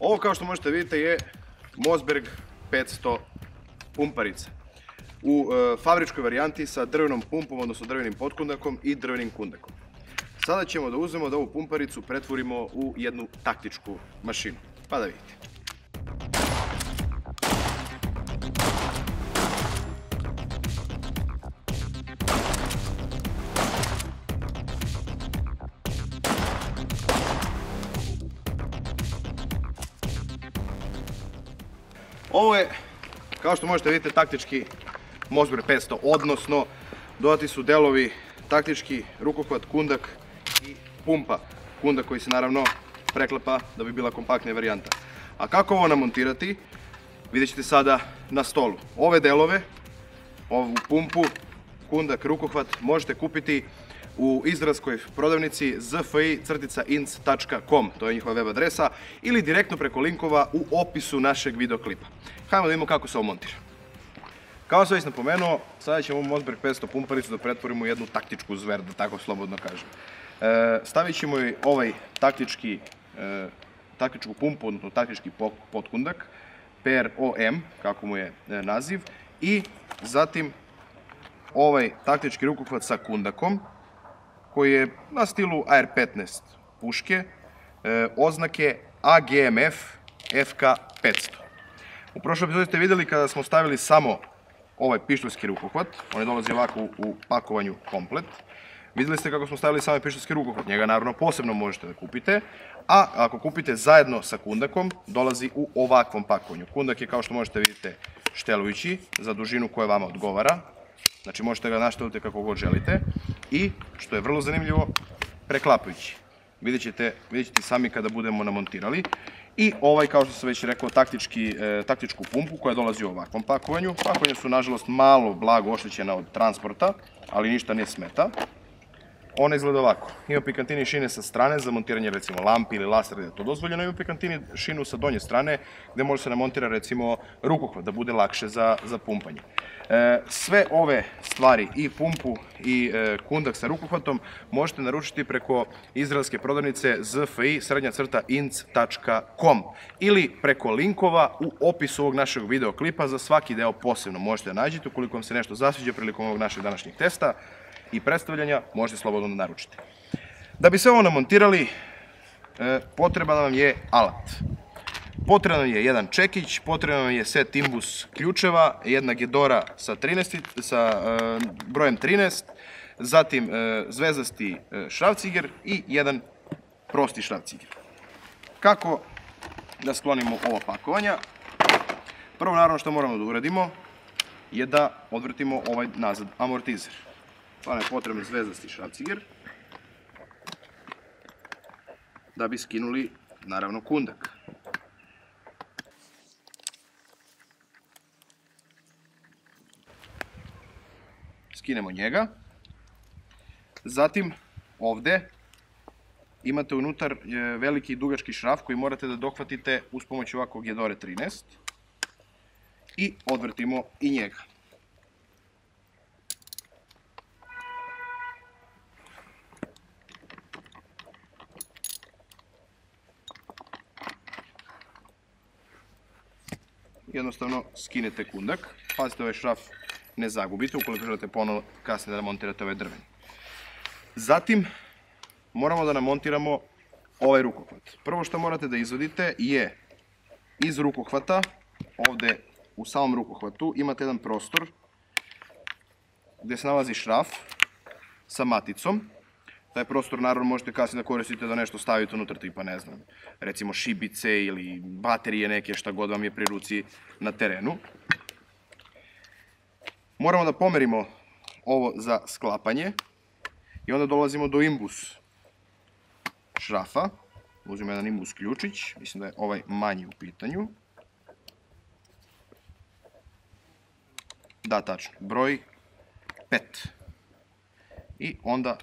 Ovo, kao što možete vidjeti, je Mossberg 500 pumparica. U fabričkoj varijanti sa drvenom pumpom, odnosno drvenim potkundakom i drvenim kundakom. Sada ćemo da uzmemo da ovu pumparicu pretvorimo u jednu taktičku mašinu. Pa da vidite. Ovo je, kao što možete vidjeti, taktički Mossberg 500, odnosno dodati su delovi taktički rukohvat, kundak i pumpa. Kundak koji se naravno preklapa da bi bila kompaktnija varijanta. A kako ovo namontirati, vidjet ćete sada na stolu. Ove delove, ovu pumpu, kundak, rukohvat možete kupiti u izraelskoj prodavnici zfi-inc.com, to je njihova web adresa, ili direktno preko linkova u opisu našeg videoklipa. Hajmo da vidimo kako se ovo montira. Kao sam već napomenuo, sada ćemo Mossberg 500 pumparicu da pretvorimo u jednu taktičku zver, da tako slobodno kažem. Stavit ćemo i ovaj taktičku pumpu, odnosno taktički potkundak, PROM, kako mu je naziv, i zatim ovaj taktički rukohvat sa kundakom, koji je na stilu AR-15 puške, oznake AGMF FK500. U prošloj epizodi ste vidjeli kada smo stavili samo ovaj pištoljski rukohvat, on je dolazi ovako u pakovanju komplet. Vidjeli ste kako smo stavili samo pištoljski rukohvat, njega naravno posebno možete da kupite, a ako kupite zajedno sa kundakom, dolazi u ovakvom pakovanju. Kundak je, kao što možete vidjeti, štelujući za dužinu koja vama odgovara, znači možete ga našteliti kako god želite, i, što je vrlo zanimljivo, preklapajući. Vidjet ćete sami kada budemo namontirali. I ovaj, kao što sam već rekao, taktičku pumpu koja dolazi u ovakvom pakovanju. Pakovanja su, nažalost, malo blago oštećena od transporta, ali ništa ne smeta. Ona izgleda ovako. Ima pikantini šine sa strane za montiranje, recimo, lampi ili lasera, da je to dozvoljeno. Ima pikantini šinu sa donje strane gde može se namontira, recimo, rukohvat, da bude lakše za pumpanje. Sve ove stvari, i pumpu i kundak sa rukohvatom, možete naručiti preko izraelske prodavnice zfi-inc.com ili preko linkova u opisu ovog našeg videoklipa. Za svaki deo posebno možete da nađete. Ukoliko vam se nešto zasviđa prilikom ovog našeg današnjeg testa i predstavljanja, možete slobodno da naručite. Da bi sve ovo namontirali, potreban vam je alat. Potreban vam je jedan čekić, potreban vam je set imbus ključeva, jedna gedora sa brojem 13, zatim zvezdasti šrafciger i jedan prosti šrafciger. Kako da sklonimo ova pakovanja? Prvo, naravno, što moramo da uradimo je da odvrtimo ovaj nazad amortizer. Pa nam je potreban zvezdasti šrafciger da bi skinuli, naravno, kundak. Skinemo njega. Zatim, ovde imate unutar veliki i dugački šraf koji morate da dohvatite uz pomoć ovakvog gedore 13 i odvrtimo i njega. Jednostavno skinete kundak. Pazite, ovaj šraf ne zagubite ukoliko želite ponovo kasnije da namontirate ovaj drveni. Zatim moramo da namontiramo ovaj rukohvat. Prvo što morate da izvadite je iz rukohvata, ovde u samom rukohvatu imate jedan prostor gde se nalazi šraf sa maticom. Taj prostor, naravno, možete kasnije da koristite da nešto stavite unutra, tipa, ne znam, recimo šibice ili baterije neke, šta god vam je pri ruci na terenu. Moramo da pomerimo ovo za sklapanje i onda dolazimo do imbus šrafa. Uzmemo jedan imbus ključić, mislim da je ovaj manji u pitanju. Da, tačno, broj 5. I onda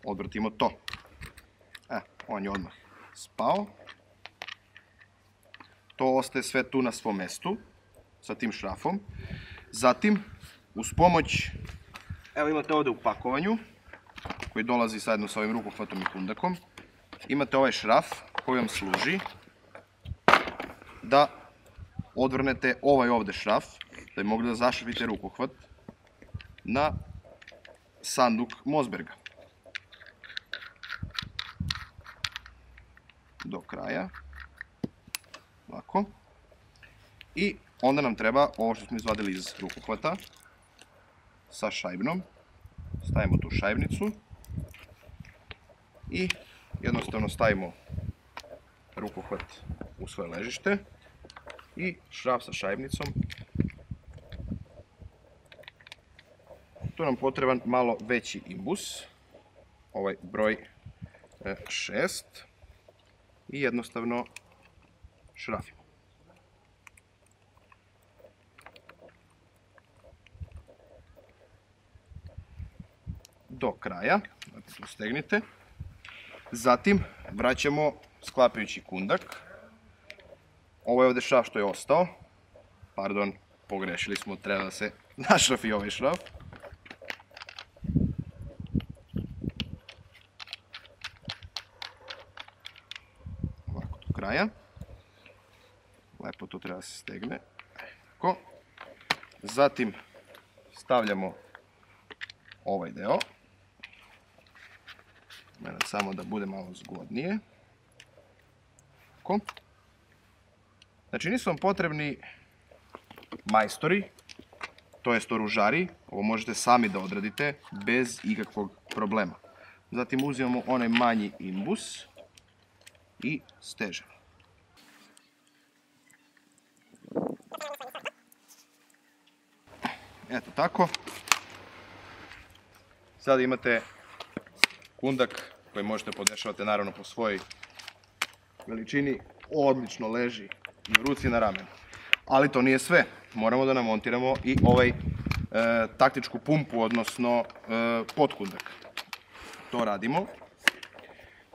odvrtimo to. On je odmah spao. To ostaje sve tu na svom mestu, sa tim šrafom. Zatim, uz pomoć, evo imate ovde u pakovanju, koji dolazi zajedno sa ovim rukohvatom i kundakom, imate ovaj šraf koji vam služi da odvrnete ovaj ovde šraf, da bi mogli da zašrafite rukohvat na sanduk Mossberga. Do kraja. Ovako. I onda nam treba ovo što smo izvadili iz rukohvata sa šajbnom. Stavimo tu šajbnicu i jednostavno stavimo rukohvat u svoje ležište i šraf sa šajbnicom. Tu nam potreban malo veći imbus, ovaj broj 6, i jednostavno šrafimo. Do kraja, tu stegnite. Zatim vraćamo sklapajući kundak. Ovo je ovdje šraf što je ostao. Pardon, pogrešili smo, treba da se našrafi ovaj šraf. Ovako do kraja. Lepo to treba da se stegne. Tako. Zatim stavljamo ovaj deo. Samo da bude malo zgodnije. Tako. Znači nisu vam potrebni majstori, to jest oružari. Ovo možete sami da odradite bez ikakvog problema. Zatim uzimamo onaj manji imbus i stežemo. Eto tako. Sada imate kundak koji možete podešavati naravno po svojoj veličini. Odlično leži i u ruci i na ramenu. Ali to nije sve. Moramo da namontiramo i ovaj taktičku pumpu, odnosno potkundak. To radimo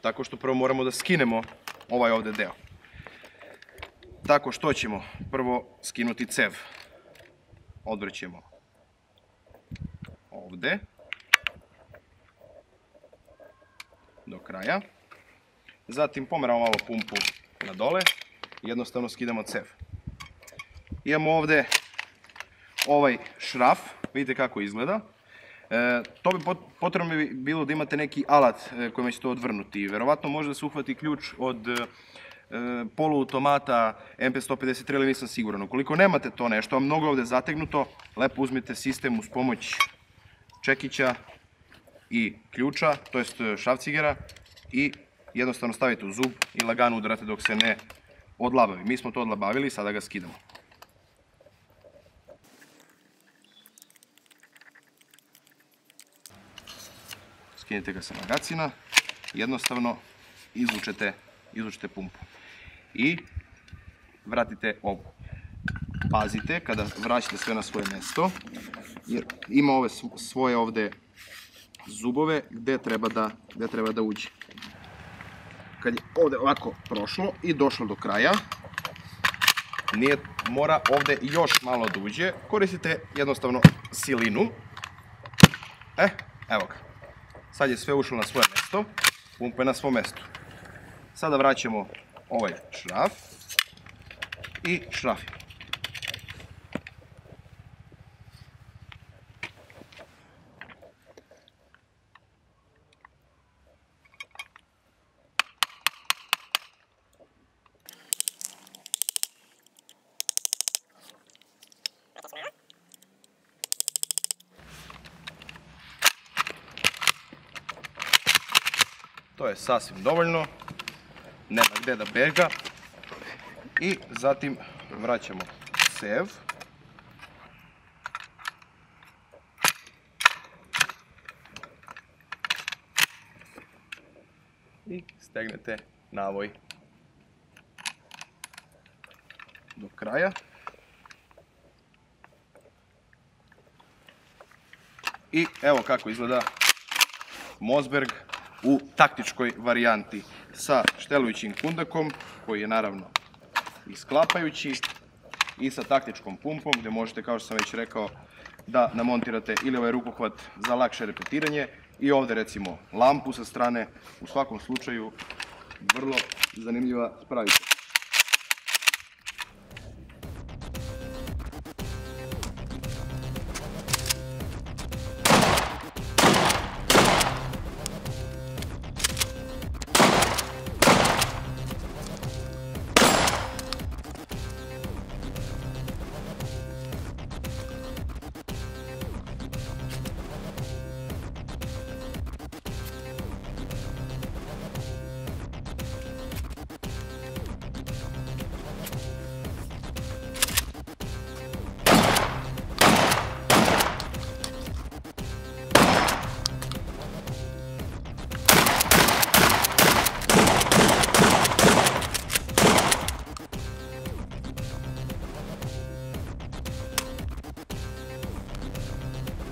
tako što prvo moramo da skinemo ovaj ovde deo. Tako što ćemo prvo skinuti cev. Odvrćemo ovde do kraja. Zatim pomeramo malo pumpu na dole i jednostavno skidamo cev. Imamo ovde ovaj šraf, vidite kako izgleda. To bi potrebno bi bilo da imate neki alat kojima ćete to odvrnuti. Verovatno može da se uhvati ključ od poluautomata MP153, ali nisam siguran. Ukoliko nemate to nešto, a mnogo ovde zategnuto, lepo uzmite sistem uz pomoć čekića i ključa, to jest šrafcigera, i jednostavno stavite u zub i lagano udarate dok se ne odlabavi. Mi smo to odlabavili i sada ga skidamo. Skinite ga sa magacina, jednostavno izvučete pumpu i vratite ovo. Pazite kada vraćate sve na svoje mesto, jer ima ove svoje ovde zubove gde treba da uđe. Kad je ovde ovako prošlo i došlo do kraja, mora ovde još malo da uđe, koristite jednostavno silinu. Evo ga. Sad je sve ušlo na svoje mesto, pumpa je na svom mestu. Sada vraćamo ovaj šraf i šrafimo. To je sasvim dovoljno, nema gde da bega. I zatim vraćamo cev. I stegnete navoj do kraja. I evo kako izgleda Mossberg u taktičkoj varijanti sa štelujućim kundakom, koji je naravno i sklapajući, i sa taktičkom pumpom, gde možete, kao što sam već rekao, da namontirate ili ovaj rukohvat za lakše repetiranje i ovde recimo lampu sa strane. U svakom slučaju vrlo zanimljiva spravica.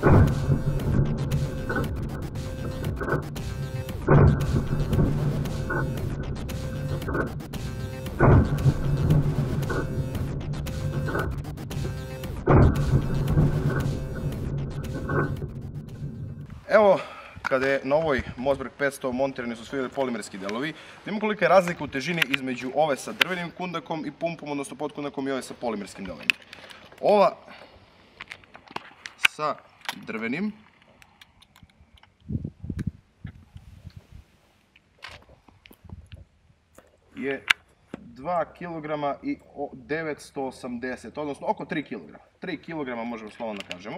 Evo, kada je na ovoj Mossberg 500 montirani su svi polimerski delovi, vidimo kolika je razlika u težini između ove sa drvenim kundakom i pumpom, odnosno podkundakom, i ove sa polimerskim delovima. Ova sa drvenim je 2 kg i 980, odnosno oko 3 kg. 3 kg možemo slobodno da kažemo.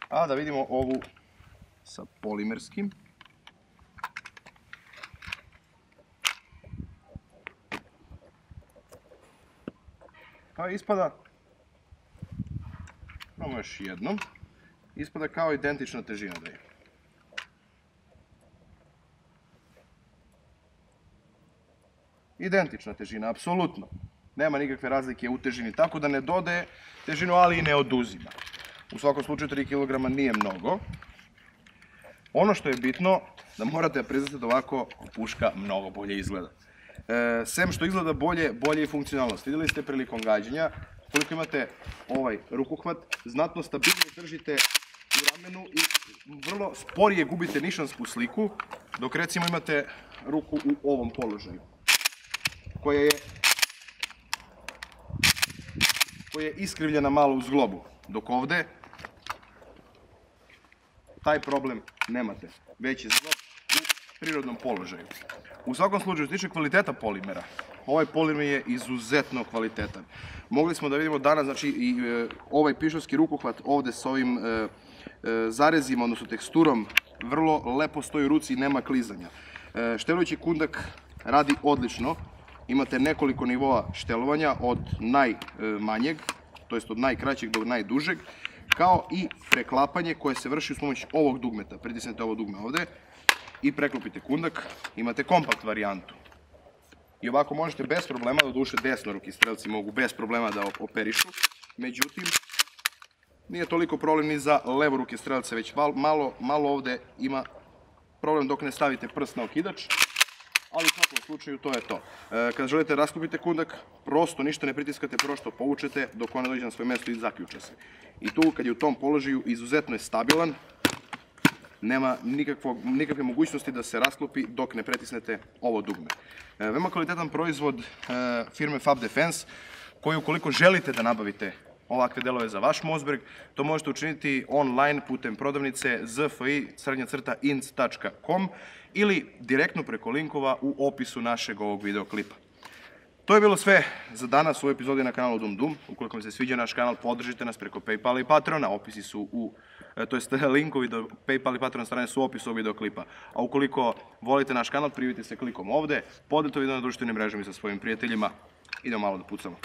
A da vidimo ovu sa polimerskim. Pa ispada, imamo još jednom, ispada kao identična težina da je. Identična težina, apsolutno. Nema nikakve razlike u težini, tako da ne dodaje težinu, ali i ne oduzima. U svakom slučaju 3 kg nije mnogo. Ono što je bitno, da morate priznati da ovako puška mnogo bolje izgleda. Sem što izgleda bolje, bolje je funkcionalnost. Vidjeli ste prilikom gađanja, koliko imate ovaj rukohvat, znatno stabilnije držite u ramenu i vrlo sporije gubite nišansku sliku, dok recimo imate ruku u ovom položaju, koja je iskrivljena malo u zglobu, dok ovde taj problem nemate, već je zglob u prirodnom položaju. U svakom slučaju, što se tiče kvaliteta polimera, ovaj polimer je izuzetno kvalitetan. Mogli smo da vidimo danas, znači, i ovaj pišovski rukohvat ovde sa ovim zarezima, odnosno teksturom, vrlo lepo stoji u ruci i nema klizanja. Štelujući kundak radi odlično. Imate nekoliko nivoa štelovanja, od najmanjeg, to jest od najkraćeg do najdužeg, kao i preklapanje koje se vrši uz pomoć ovog dugmeta. Pritisnete ovo dugme ovde i preklopite kundak, imate kompakt varijantu. I ovako možete bez problema, doduše desnoruki strelci mogu bez problema da operišu, međutim, nije toliko problem ni za levoruke strelce, već malo ovde ima problem dok ne stavite prst na okidač, ali u svakom slučaju to je to. Kada želite rasklopite kundak, prosto ništa ne pritiskate, prosto povučete dok ona dođe na svoje mesto i zaključa se. I tu, kad je u tom položaju, izuzetno je stabilan, nema nikakve mogućnosti da se rasklopi dok ne pretisnete ovo dugme. Veoma kvalitetan proizvod firme Fab Defense, koji ukoliko želite da nabavite ovakve delove za vaš Mossberg, to možete učiniti online putem prodavnice zfi-inc.com ili direktno preko linkova u opisu našeg ovog videoklipa. To je bilo sve za danas u epizodi na kanalu Dum Dum. Ukoliko vam se sviđa naš kanal, podržite nas preko PayPala i Patreona. Opisi su linkovi do PayPal i Patreon strane su u opisu ovog videoklipa. A ukoliko volite naš kanal, prijavite se klikom ovde, podelite video na društvenim mrežama i sa svojim prijateljima. Idemo malo da pucamo.